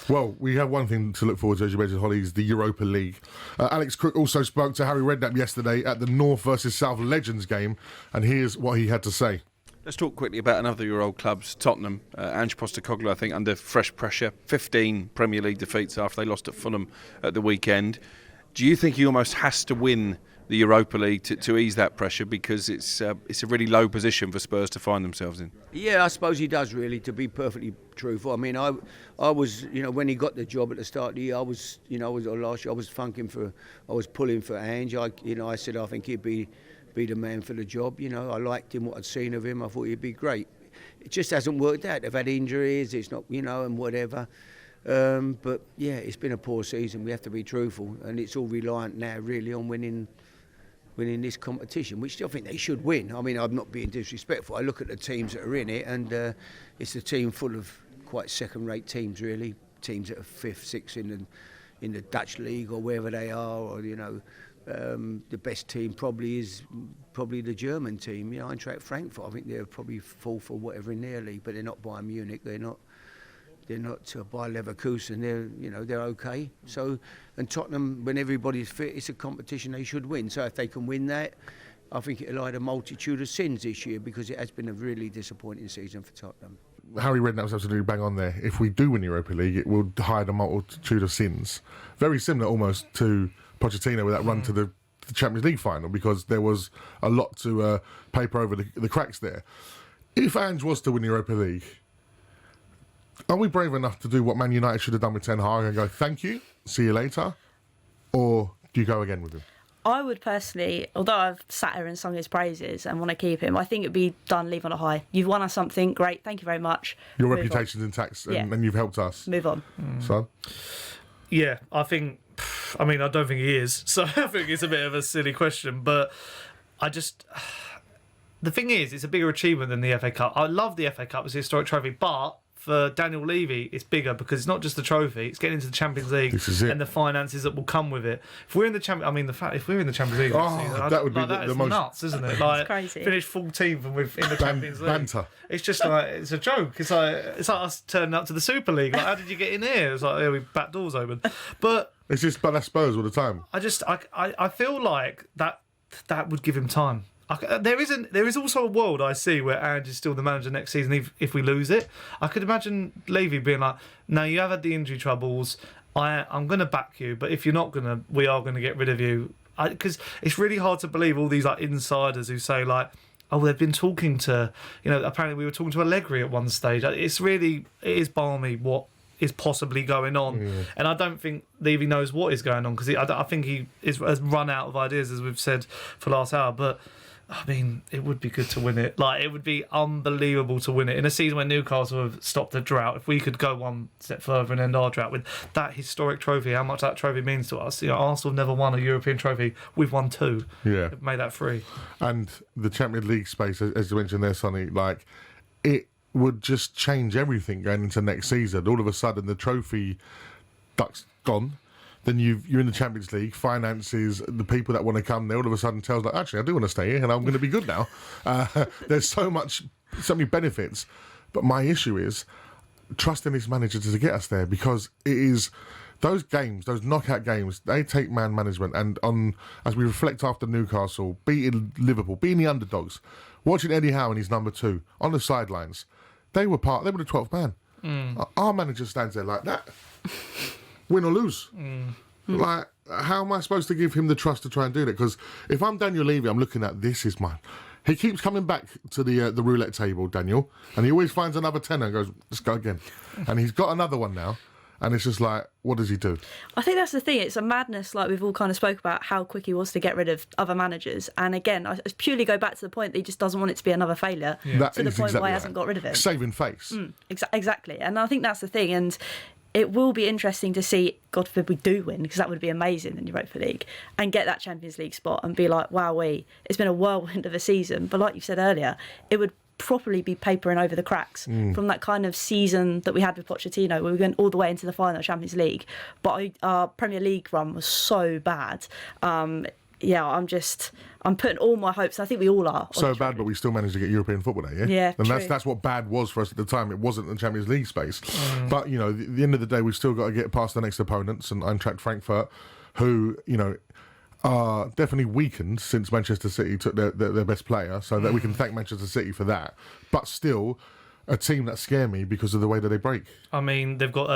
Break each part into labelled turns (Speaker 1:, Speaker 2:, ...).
Speaker 1: Well, we have one thing to look forward to, as you mentioned, Hollie, is the Europa League. Alex Crook also spoke to Harry Redknapp yesterday at the North versus South Legends game, and here's what he had to say.
Speaker 2: Let's talk quickly about another of your old clubs, Tottenham. Ange Postecoglou, I think, under fresh pressure. 15 Premier League defeats after they lost at Fulham at the weekend. Do you think he almost has to win the Europa League to ease that pressure, because it's a really low position for Spurs to find themselves in?
Speaker 3: Yeah, I suppose he does, really, to be perfectly truthful. I mean, I was, when he got the job at the start of the year, last year, I was pulling for Ange. I said I think he'd be the man for the job. I liked him, what I'd seen of him. I thought he'd be great. It just hasn't worked out. They've had injuries. It's not, and whatever. But yeah, it's been a poor season. We have to be truthful, and it's all reliant now, really, on winning this competition, which I think they should win. I mean, I'm not being disrespectful. I look at the teams that are in it, and it's a team full of quite second-rate teams, really. Teams that are fifth, sixth in the Dutch league or wherever they are, or the best team probably is the German team. Eintracht Frankfurt. I think they're probably fourth or whatever in their league, but they're not Bayern Munich. They're not Bayer Leverkusen. They're okay. So, and Tottenham, when everybody's fit, it's a competition they should win. So if they can win that, I think it'll hide a multitude of sins this year, because it has been a really disappointing season for Tottenham.
Speaker 1: Harry Redknapp was absolutely bang on there. If we do win the Europa League, it will hide a multitude of sins. Very similar almost to Pochettino with that run to the Champions League final, because there was a lot to paper over the cracks there. If Ange was to win the Europa League, are we brave enough to do what Man United should have done with Ten Hag and go, thank you, see you later? Or do you go again with him?
Speaker 4: I would personally, although I've sat here and sung his praises and want to keep him, I think it'd be done, leave on a high. You've won us something, great, thank you very much.
Speaker 1: Your reputation's intact, and you've helped us.
Speaker 4: Move on.
Speaker 1: So?
Speaker 5: Yeah, I don't think he is. So I think it's a bit of a silly question, but the thing is, it's a bigger achievement than the FA Cup. I love the FA Cup, it's a historic trophy, but for Daniel Levy, it's bigger, because it's not just the trophy; it's getting into the Champions League and the finances that will come with it. If we're in the if we're in the Champions League,
Speaker 1: that would be the most
Speaker 5: nuts, isn't it? Like,
Speaker 4: it's crazy.
Speaker 5: Finish 14th and we're in the Champions League.
Speaker 1: Banter.
Speaker 5: It's just like, it's a joke. It's like us turning up to the Super League. Like, how did you get in here? It's like, we back doors open. But
Speaker 1: it's just, but that's Spurs all the time.
Speaker 5: I feel like that would give him time. There is also a world I see where Ange is still the manager next season if we lose it. I could imagine Levy being like, no, you have had the injury troubles, I'm going to back you, but if you're not going to, we are going to get rid of you. Because it's really hard to believe all these insiders who say they've been talking to, apparently we were talking to Allegri at one stage. It is balmy what is possibly going on, and I don't think Levy knows what is going on, because I think he has run out of ideas, as we've said for the last hour. But I mean, it would be good to win it. It would be unbelievable to win it in a season when Newcastle have stopped the drought. If we could go one step further and end our drought with that historic trophy, how much that trophy means to us. Arsenal have never won a European trophy. We've won 2.
Speaker 1: Yeah,
Speaker 5: we've made that 3.
Speaker 1: And the Champions League space, as you mentioned there, Sonny, it would just change everything going into next season. All of a sudden, the trophy duck's gone. Then you're in the Champions League, finances, the people that want to come there, all of a sudden tells actually, I do want to stay here and I'm going to be good now. There's so many benefits. But my issue is trusting this manager to get us there, because it is those games, those knockout games, they take man management. And as we reflect after Newcastle, beating Liverpool, being the underdogs, watching Eddie Howe and his number 2 on the sidelines, they were the 12th man. Our manager stands there like that. Win or lose. How am I supposed to give him the trust to try and do that? Because if I'm Daniel Levy, I'm looking at, this is mine. He keeps coming back to the roulette table, Daniel, and he always finds another tenner and goes, let's go again. And he's got another one now, and it's just what does he do?
Speaker 4: I think that's the thing. It's a madness, we've all kind of spoke about how quick he was to get rid of other managers. And again, I purely go back to the point that he just doesn't want it to be another failure, to the point where he hasn't got rid of it.
Speaker 1: Saving face.
Speaker 4: Exactly. And I think that's the thing. And it will be interesting to see, God forbid we do win, because that would be amazing in the Europa League, and get that Champions League spot and be like, wowee, it's been a whirlwind of a season. But like you said earlier, it would properly be papering over the cracks from that kind of season that we had with Pochettino, where we went all the way into the final of Champions League. But our Premier League run was so bad. yeah, I'm putting all my hopes. I think we all are.
Speaker 1: So bad, but we still managed to get European football there, yeah?
Speaker 4: Yeah,
Speaker 1: and
Speaker 4: true.
Speaker 1: that's what bad was for us at the time. It wasn't the Champions League space. But, you know, at the end of the day, we've still got to get past the next opponents, and Eintracht Frankfurt, who, you know, are definitely weakened since Manchester City took their best player, so that we can thank Manchester City for that. But still, a team that scare me because of the way that they break.
Speaker 5: I mean, they've got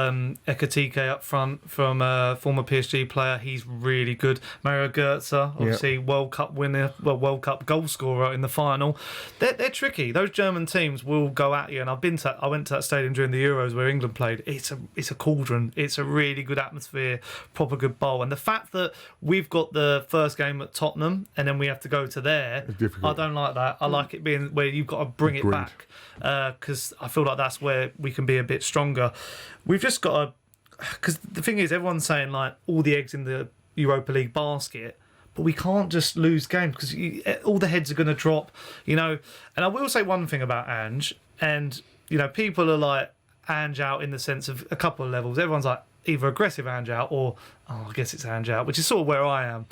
Speaker 5: Ekatike up front from a former PSG player. He's really good. Mario Götze, obviously World Cup winner, World Cup goal scorer in the final. They're tricky. Those German teams will go at you. And I went to that stadium during the Euros where England played. It's a cauldron. It's a really good atmosphere, proper good bowl. And the fact that we've got the first game at Tottenham and then we have to go to there, I don't like that. I like it being where you've got to bring it back. Because I feel like that's where we can be a bit stronger. We've just got to... Because the thing is, everyone's saying, like, all the eggs in the Europa League basket, but we can't just lose games because all the heads are going to drop, you know. And I will say one thing about Ange, and, you know, people are like Ange out in the sense of a couple of levels. Everyone's like either aggressive Ange out or, I guess it's Ange out, which is sort of where I am.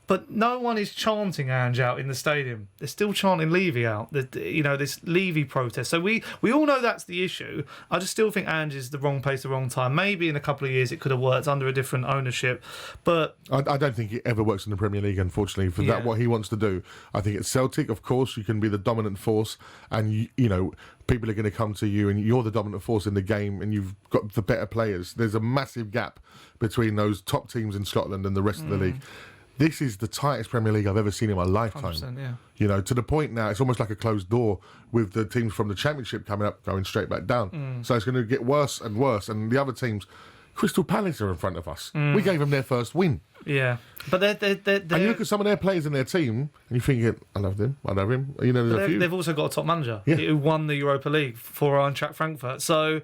Speaker 5: But no one is chanting Ange out in the stadium. They're still chanting Levy out. You know, this Levy protest. So we all know that's the issue. I just still think Ange is the wrong place, the wrong time. Maybe in a couple of years it could have worked under a different ownership. But
Speaker 1: I don't think it ever works in the Premier League, unfortunately, for that what he wants to do. I think at Celtic, of course, you can be the dominant force, and you know, people are going to come to you, and you're the dominant force in the game, and you've got the better players. There's a massive gap between those top teams in Scotland and the rest of the league. This is the tightest Premier League I've ever seen in my lifetime.
Speaker 5: Yeah.
Speaker 1: You know, to the point now, it's almost like a closed door with the teams from the Championship coming up, going straight back down. So it's going to get worse and worse. And the other teams, Crystal Palace are in front of us. We gave them their first win.
Speaker 5: Yeah. But they're
Speaker 1: and you look at some of their players in their team, and you think, I love them, I love him. You know, there's a few.
Speaker 5: They've also got a top manager who won the Europa League for Eintracht Frankfurt. So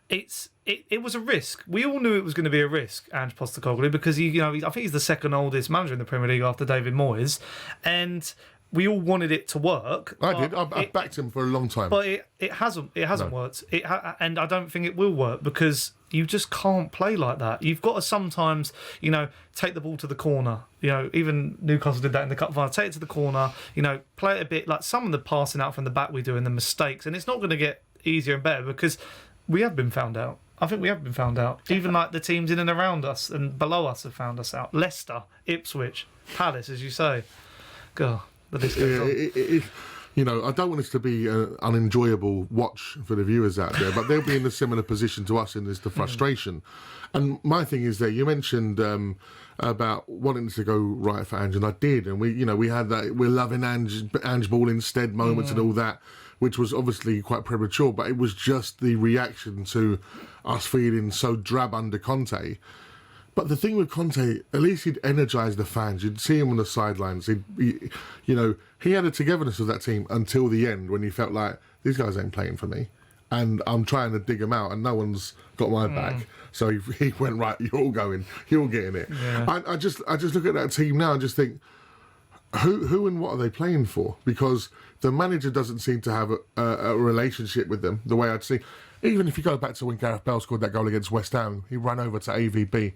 Speaker 5: it was a risk. We all knew it was going to be a risk, Ange Postecoglou, because I think he's the second oldest manager in the Premier League after David Moyes, and we all wanted it to work.
Speaker 1: I did. I backed him for a long time,
Speaker 5: but it hasn't worked. And I don't think it will work because you just can't play like that. You've got to sometimes, you know, take the ball to the corner. You know, even Newcastle did that in the cup final. Take it to the corner. You know, play it a bit like some of the passing out from the back we do and the mistakes, and it's not going to get easier and better because we have been found out. I think we have been found out. Even like the teams in and around us and below us have found us out. Leicester, Ipswich, Palace, as you say. God, the list goes on.
Speaker 1: You know, I don't want this to be an unenjoyable watch for the viewers out there, but they'll be in a similar position to us in this, the frustration. And my thing is that you mentioned about wanting to go right for Ange, and I did. And we had that we're loving Ange ball instead moments and all that, which was obviously quite premature, but it was just the reaction to us feeling so drab under Conte. But the thing with Conte, at least he'd energise the fans. You'd see him on the sidelines. He had a togetherness with that team until the end when he felt like, these guys ain't playing for me. And I'm trying to dig them out and no one's got my back. So he went, right, you're all going, you're all getting it. Yeah. I just look at that team now and just think, who and what are they playing for? Because the manager doesn't seem to have a relationship with them the way I'd see. Even if you go back to when Gareth Bale scored that goal against West Ham, he ran over to AVB.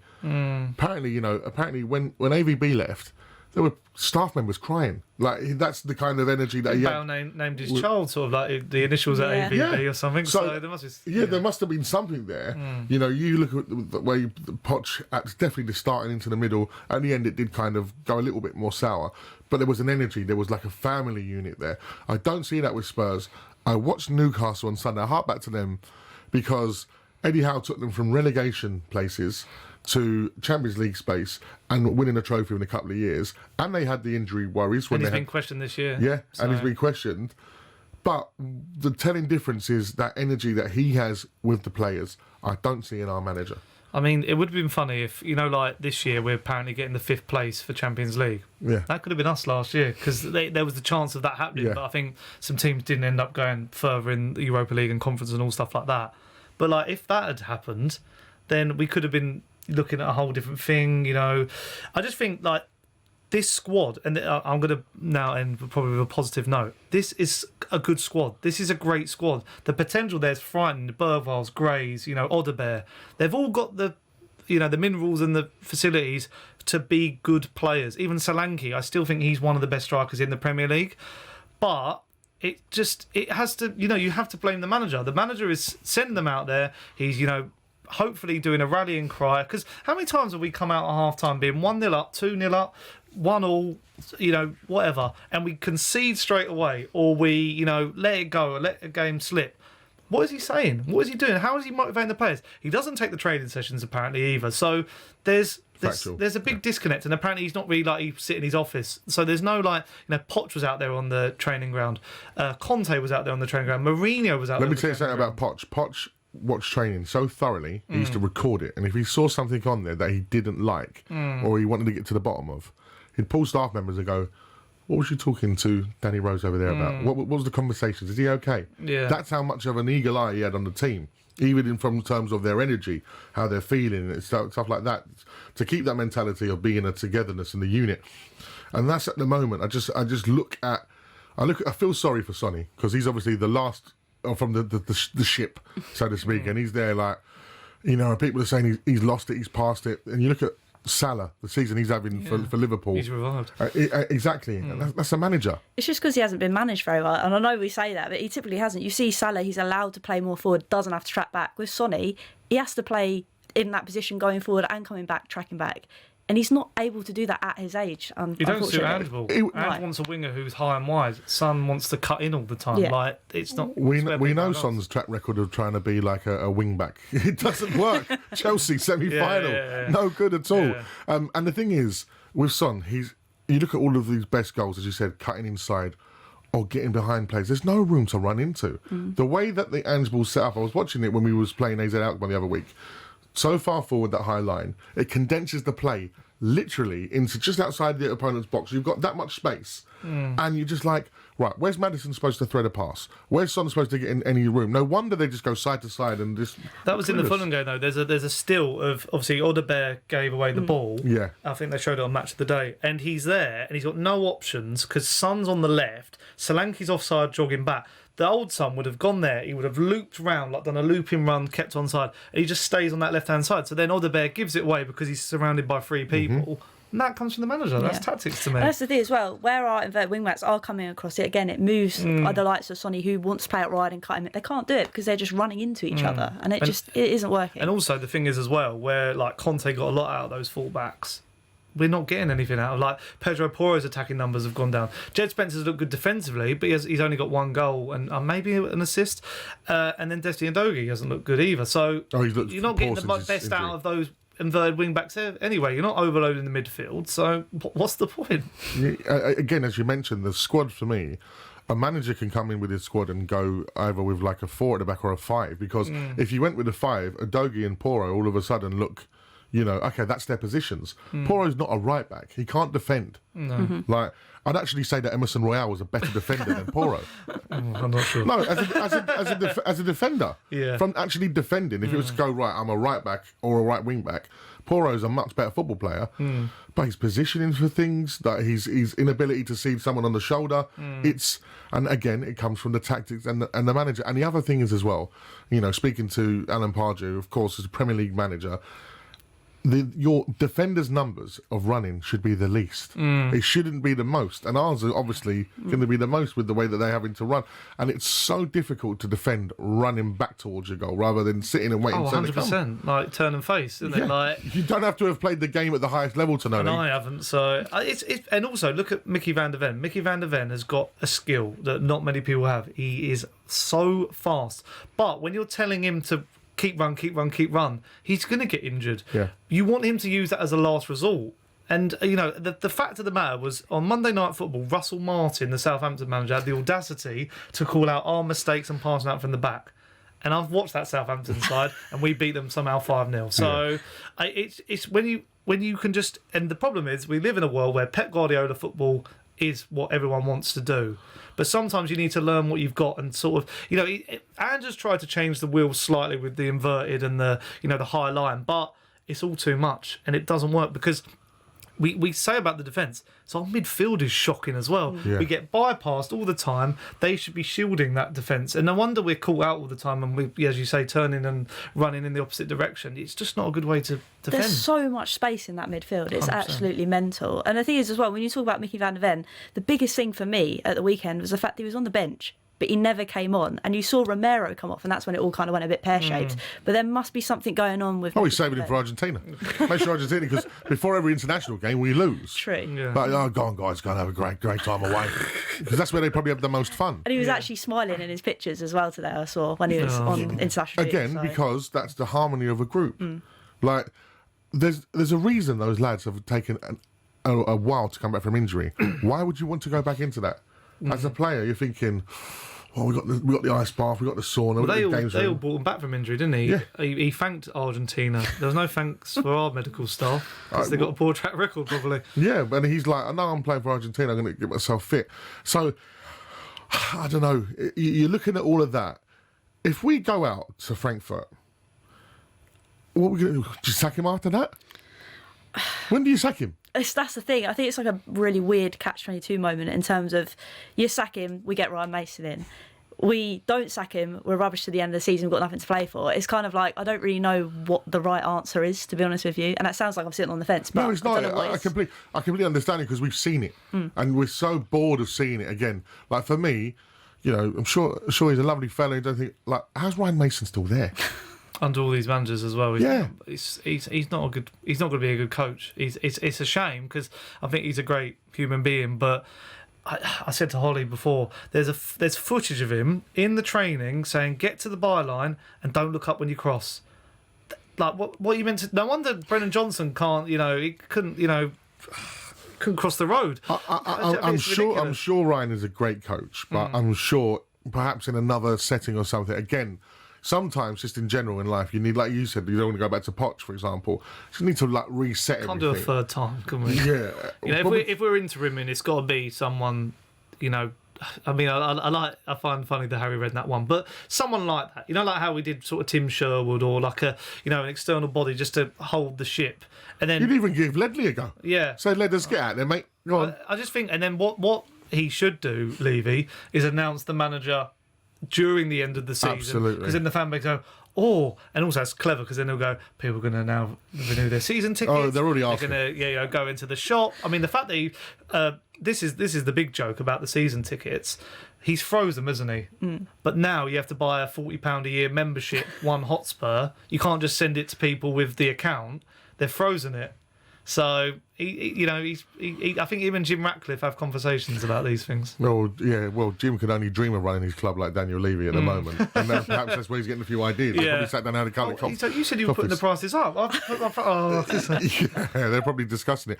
Speaker 1: Apparently when AVB left, there were staff members crying. Like, that's the kind of energy that he had.
Speaker 5: Bale named his child sort of like the initials at AVB or something. So there must be,
Speaker 1: there must have been something there. You know, you look at the way Poch at definitely the starting into the middle. At the end, it did kind of go a little bit more sour. But there was an energy. There was like a family unit there. I don't see that with Spurs. I watched Newcastle on Sunday. I hark back to them because Eddie Howe took them from relegation places to Champions League space and winning a trophy in a couple of years. And they had the injury worries.
Speaker 5: And he's been questioned this year.
Speaker 1: Yeah, and he's been questioned. But the telling difference is that energy that he has with the players, I don't see in our manager.
Speaker 5: I mean, it would have been funny if, like this year, we're apparently getting the 5th place for Champions League.
Speaker 1: Yeah.
Speaker 5: That could have been us last year because there was the chance of that happening.
Speaker 1: Yeah.
Speaker 5: But I think some teams didn't end up going further in the Europa League and conference and all stuff like that. But like, if that had happened, then we could have been looking at a whole different thing, you know. I just think, like, this squad, and I'm going to now end probably with a positive note, this is a good squad. This is a great squad. The potential there's frightening. Bergwall's, Grays, Odebear. They've all got the the minerals and the facilities to be good players. Even Solanke, I still think he's one of the best strikers in the Premier League. But it has to, you have to blame the manager. The manager is sending them out there. He's, hopefully doing a rallying cry. Because how many times have we come out at half-time being 1-0 up, 2-0 up, 1-1, whatever, and we concede straight away, or we, let it go, or let a game slip? What is he saying? What is he doing? How is he motivating the players? He doesn't take the training sessions apparently either. So there's a big disconnect, and apparently he's not really he sit in his office. So there's no Poch was out there on the training ground, Conte was out there on the training ground, Mourinho was out there.
Speaker 1: Let me tell you something about Poch. Poch watched training so thoroughly, he used to record it, and if he saw something on there that he didn't like or he wanted to get to the bottom of, he'd pull staff members and go, "What was you talking to Danny Rose over there about? What was the conversations? Is he okay?"
Speaker 5: Yeah.
Speaker 1: That's how much of an eagle eye he had on the team, even from terms of their energy, how they're feeling, and stuff like that, to keep that mentality of being a togetherness in the unit. And that's at the moment. I just I feel sorry for Sonny, because he's obviously the last from the ship, so to speak, and he's there people are saying he's lost it, he's past it, and you look at Salah, the season he's having for Liverpool.
Speaker 5: He's revived.
Speaker 1: Exactly. That's a manager.
Speaker 4: It's just because he hasn't been managed very well. And I know we say that, but he typically hasn't. You see Salah, he's allowed to play more forward, doesn't have to track back. With Sonny, he has to play in that position going forward and coming back, tracking back. And he's not able to do that at his age.
Speaker 5: You don't suit Ange. Ange wants a winger who's high and wide. Son wants to cut in all the time.
Speaker 4: Yeah.
Speaker 5: It's not.
Speaker 1: We know Son's track record of trying to be like a wing back. It doesn't work. Chelsea semi-final, no good at all.
Speaker 5: Yeah.
Speaker 1: And the thing is, with Son, you look at all of these best goals, as you said, cutting inside or getting behind players. There's no room to run into. The way that the Ange ball set up, I was watching it when we was playing AZ Alkmaar the other week. So far forward, that high line, it condenses the play literally into just outside the opponent's box. You've got that much space, and you're just like, right, where's Maddison supposed to thread a pass? Where's Son supposed to get in any room? No wonder they just go side to side and just.
Speaker 5: That was in the Fulham game though. There's a still of obviously Agombar gave away the ball.
Speaker 1: Yeah,
Speaker 5: I think they showed it on Match of the Day, and he's there and he's got no options because Son's on the left, Solanke's offside jogging back. The old Son would have gone there, he would have looped round, done a looping run, kept onside, and he just stays on that left-hand side. So then Agombar gives it away because he's surrounded by three people. And that comes from the manager. That's tactics to me.
Speaker 4: And that's the thing as well. Where our inverted wingbacks are coming across it, again, it moves the likes of Sonny, who wants to play it wide and cut him. They can't do it because they're just running into each other. And it isn't working.
Speaker 5: And also the thing is as well, where Conte got a lot out of those full-backs. We're not getting anything out of Pedro Porro's attacking numbers have gone down. Jed Spencer's looked good defensively, but he's only got one goal and maybe an assist. And then Destiny Udogie hasn't looked good either. So you're not getting the best out of those inverted wing backs anyway. You're not overloading the midfield. So what's the point?
Speaker 1: Again, as you mentioned, the squad for me. A manager can come in with his squad and go either with a 4 at the back or a 5. Because if you went with a 5, Udogie and Porro all of a sudden look. Okay, that's their positions. Porro's not a right back. He can't defend. No. I'd actually say that Emerson Royale was a better defender than Porro.
Speaker 5: I'm not sure.
Speaker 1: No, as a defender.
Speaker 5: Yeah.
Speaker 1: From actually defending, if it was to go, right, I'm a right back or a right wing back, Porro's a much better football player. But his positioning for things, that his inability to see someone on the shoulder, and again, it comes from the tactics and the manager. And the other thing is as well, speaking to Alan Pardew, of course, as a Premier League manager, your defenders' numbers of running should be the least. It shouldn't be the most. And ours are obviously going to be the most with the way that they're having to run. And it's so difficult to defend running back towards your goal rather than sitting and waiting.
Speaker 5: 100%. Turn and face, isn't it?
Speaker 1: You don't have to have played the game at the highest level to know.
Speaker 5: And I haven't. So and also look at Mickey van der Ven. Mickey van der Ven has got a skill that not many people have. He is so fast. But when you're telling him to keep run, he's going to get injured.
Speaker 1: Yeah.
Speaker 5: You want him to use that as a last resort. And, the fact of the matter was, on Monday Night Football, Russell Martin, the Southampton manager, had the audacity to call out our mistakes and passing out from the back. And I've watched that Southampton side, and we beat them somehow 5-0. So it's when you can just... And the problem is, we live in a world where Pep Guardiola football is what everyone wants to do. But sometimes you need to learn what you've got and sort of, Andrew's tried to change the wheels slightly with the inverted and the high line, but it's all too much and it doesn't work because we say about the defence, so our midfield is shocking as well.
Speaker 1: Yeah.
Speaker 5: We get bypassed all the time. They should be shielding that defence. And no wonder we're caught out all the time and we, as you say, turning and running in the opposite direction. It's just not a good way to defend.
Speaker 4: There's so much space in that midfield. It's
Speaker 5: 100%.
Speaker 4: absolutely mental. And the thing is as well, when you talk about Mickey van der Ven, the biggest thing for me at the weekend was the fact that he was on the bench, but he never came on. And you saw Romero come off, and that's when it all kind of went a bit pear-shaped. But there must be something going on with...
Speaker 1: Oh, he's saving it for Argentina. Make sure Argentina, because before every international game, we lose.
Speaker 4: True.
Speaker 5: Yeah.
Speaker 1: But, go on, guys, go and have a great time away. Because that's where they probably have the most fun.
Speaker 4: And he was actually smiling in his pictures as well today, I saw, when he was on international duty,
Speaker 1: Again,
Speaker 4: so-
Speaker 1: because that's the harmony of a group. Like, there's a reason those lads have taken a while to come back from injury. Why would you want to go back into that? As a player, you're thinking, well, we got the ice bath, we got the sauna, we got the games
Speaker 5: They all
Speaker 1: room.
Speaker 5: brought him back from injury, didn't he?
Speaker 1: Yeah.
Speaker 5: He thanked Argentina. There was no thanks for our medical staff because they got a poor track record, probably.
Speaker 1: Yeah, and he's like, I know I'm playing for Argentina, I'm going to get myself fit. So, I don't know. You're looking at all of that. If we go out to Frankfurt, what are we going to do? Just sack him after that? When do you sack him?
Speaker 4: That's the thing. I think it's like a really weird catch-22 moment in terms of you sack him, we get Ryan Mason in. We don't sack him, we're rubbish to the end of the season, we've got nothing to play for. It's kind of like, I don't really know what the right answer is, to be honest with you. And that sounds like I'm sitting on the fence, but
Speaker 1: No, it's
Speaker 4: I
Speaker 1: not.
Speaker 4: don't know what it is.
Speaker 1: I completely understand it because we've seen it. And we're so bored of seeing it again. Like, for me, I'm sure he's a lovely fella. I don't think, like, how's Ryan Mason still there?
Speaker 5: Under all these managers as well.
Speaker 1: Yeah.
Speaker 5: He's not going to be a good coach. It's a shame because I think he's a great human being. But I said to Hollie before, there's footage of him in the training saying, "Get to the byline and don't look up when you cross." Like what you meant to? No wonder Brennan Johnson can't. He couldn't. Couldn't cross the road.
Speaker 1: I'm sure Ryan is a great coach, but I'm sure perhaps in another setting or something. Again, sometimes just in general in life, you need, like you said, you don't want to go back to Poch, for example. You just need to like reset
Speaker 5: Can't
Speaker 1: everything.
Speaker 5: do a third time, can we?
Speaker 1: Yeah.
Speaker 5: If we're interiming, it's got to be someone. I mean, I find funny the Harry Redknapp one, but someone like that. Like how we did sort of Tim Sherwood or like an external body just to hold the ship, and then
Speaker 1: You'd even give Ledley a go.
Speaker 5: yeah.
Speaker 1: So let us get out there, mate. Go on.
Speaker 5: I just think, and then what he should do, Levy, is announce the manager during the end of the season.
Speaker 1: Absolutely.
Speaker 5: Because then the fan base go, and also it's clever because then they'll go, people are going to now renew their season tickets.
Speaker 1: Oh, they're already asking.
Speaker 5: They're going to go into the shop. I mean, the fact that this is the big joke about the season tickets. He's froze them, isn't he? But now you have to buy a £40 a year membership, one Hotspur. You can't just send it to people with the account. They're frozen it. So I think him and Jim Ratcliffe have conversations about these things.
Speaker 1: Well, Jim could only dream of running his club like Daniel Levy at the moment. And then perhaps that's where he's getting a few ideas. He probably sat down and had a couple of coffees.
Speaker 5: You said you were putting the prices up.
Speaker 1: Yeah, they're probably discussing it.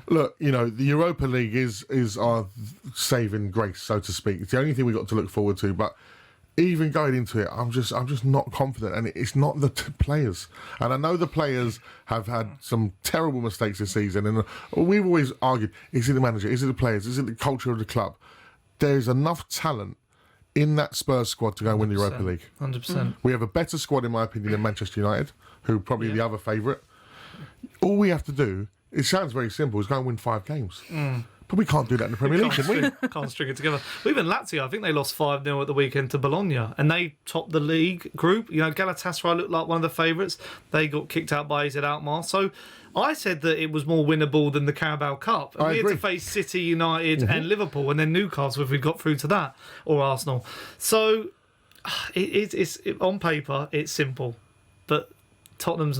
Speaker 1: Look, the Europa League is our saving grace, so to speak. It's the only thing we've got to look forward to. But even going into it, I'm just not confident, and it's not the players. And I know the players have had some terrible mistakes this season, and we've always argued: is it the manager? Is it the players? Is it the culture of the club? There's enough talent in that Spurs squad to go and win the Europa League.
Speaker 5: 100%.
Speaker 1: We have a better squad, in my opinion, than Manchester United, who are probably the other favourite. All we have to do, it sounds very simple, is go and win 5 games. But we can't do that in the Premier League, can we?
Speaker 5: Can't string it together. Well, even Lazio, I think they lost 5-0 at the weekend to Bologna, and they topped the league group. Galatasaray looked like one of the favourites. They got kicked out by AZ Alkmaar. So I said that it was more winnable than the Carabao Cup. And we had to face City, United and Liverpool, and then Newcastle if we got through to that, or Arsenal. So it's on paper, it's simple. But Tottenham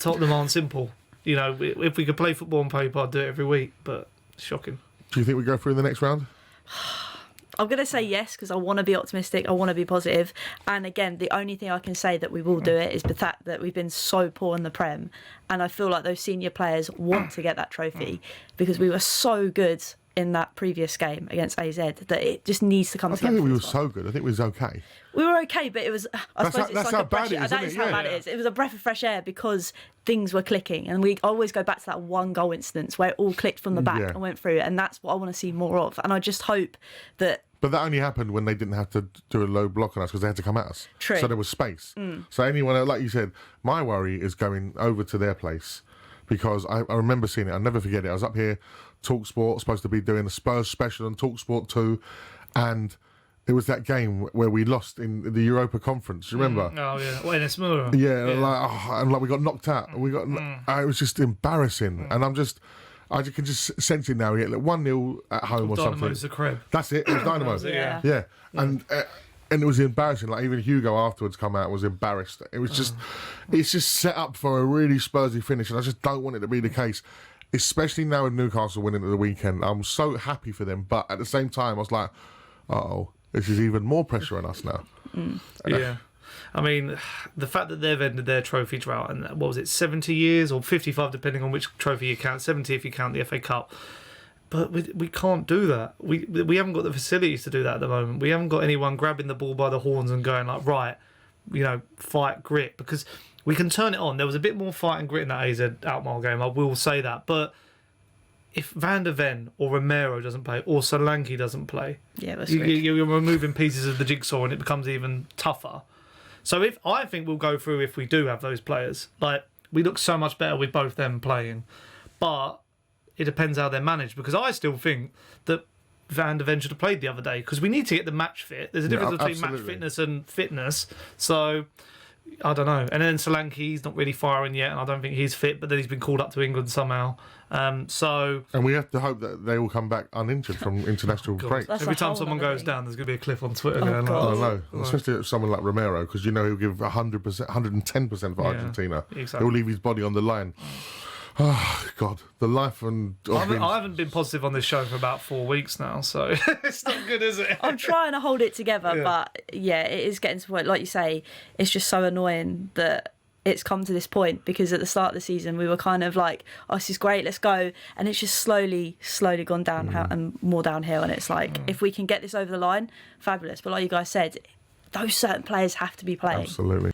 Speaker 5: aren't simple. If we could play football on paper, I'd do it every week, but it's shocking.
Speaker 1: Do you think we go through the next round?
Speaker 4: I'm going to say yes because I want to be optimistic. I want to be positive. And again, the only thing I can say that we will do it is the fact that we've been so poor in the Prem. And I feel like those senior players want to get that trophy because we were so good in that previous game against AZ that it just needs to come
Speaker 1: I
Speaker 4: together.
Speaker 1: don't think we were
Speaker 4: for this one.
Speaker 1: so good. I think we was okay.
Speaker 4: We were okay, but it was. I suppose
Speaker 1: that's
Speaker 4: it's
Speaker 1: how
Speaker 4: like a breath.
Speaker 1: bad it is,
Speaker 4: That
Speaker 1: isn't
Speaker 4: is
Speaker 1: it?
Speaker 4: how
Speaker 1: Yeah.
Speaker 4: bad it is. It was a breath of fresh air because things were clicking, and we always go back to that one goal instance where it all clicked from the back and went through, and that's what I want to see more of. And I just hope that.
Speaker 1: But that only happened when they didn't have to do a low block on us because they had to come at us.
Speaker 4: True.
Speaker 1: So there was space. So anyone, like you said, my worry is going over to their place, because I remember seeing it. I'll never forget it. I was up here, talkSPORT, supposed to be doing a Spurs special on talkSPORT 2, and it was that game where we lost in the Europa Conference. You remember?
Speaker 5: Oh yeah, well, in Esmura.
Speaker 1: Yeah, and we got knocked out. We got. It was just embarrassing, and I can just sense it now. We get like 1-0 at home or something.
Speaker 5: Dynamo's the crib.
Speaker 1: That's it. It was Dynamo.
Speaker 4: Yeah.
Speaker 1: And it was embarrassing. Like even Hugo afterwards come out and was embarrassed. It was just, it's just set up for a really Spursy finish, and I just don't want it to be the case. Especially now with Newcastle winning at the weekend, I'm so happy for them. But at the same time, I was like, oh, this is even more pressure on us now.
Speaker 5: Yeah. I mean, the fact that they've ended their trophy drought, and what was it, 70 years or 55, depending on which trophy you count, 70 if you count the FA Cup. But we can't do that. We haven't got the facilities to do that at the moment. We haven't got anyone grabbing the ball by the horns and going like, right, fight, grit, because we can turn it on. There was a bit more fight and grit in that AZ Alkmaar game, I will say that. But if Van der Ven or Romero doesn't play, or Solanke doesn't play, you're removing pieces of the jigsaw, and it becomes even tougher. So I think we'll go through if we do have those players. Like, we look so much better with both them playing, but it depends how they're managed, because I still think that Van der Ven should have played the other day, because we need to get the match fit. There's a difference between match fitness and fitness. So I don't know. And then Solanke, he's not really firing yet, and I don't think he's fit, but then he's been called up to England somehow. And
Speaker 1: we have to hope that they will come back uninjured from international break.
Speaker 4: That's
Speaker 5: every time someone goes down, there's going to be a cliff on Twitter going,
Speaker 1: I know, especially someone like Romero, because he'll give 100%, 110% for Argentina.
Speaker 5: Exactly.
Speaker 1: He'll leave his body on the line. Oh, God, the life and...
Speaker 5: I haven't been positive on this show for about 4 weeks now, so it's not good, is it?
Speaker 4: I'm trying to hold it together, but it is getting to the point, like you say, it's just so annoying that it's come to this point, because at the start of the season we were kind of like, oh, this is great, let's go, and it's just slowly gone down and more downhill, and it's like, if we can get this over the line, fabulous. But like you guys said, those certain players have to be playing.
Speaker 1: Absolutely.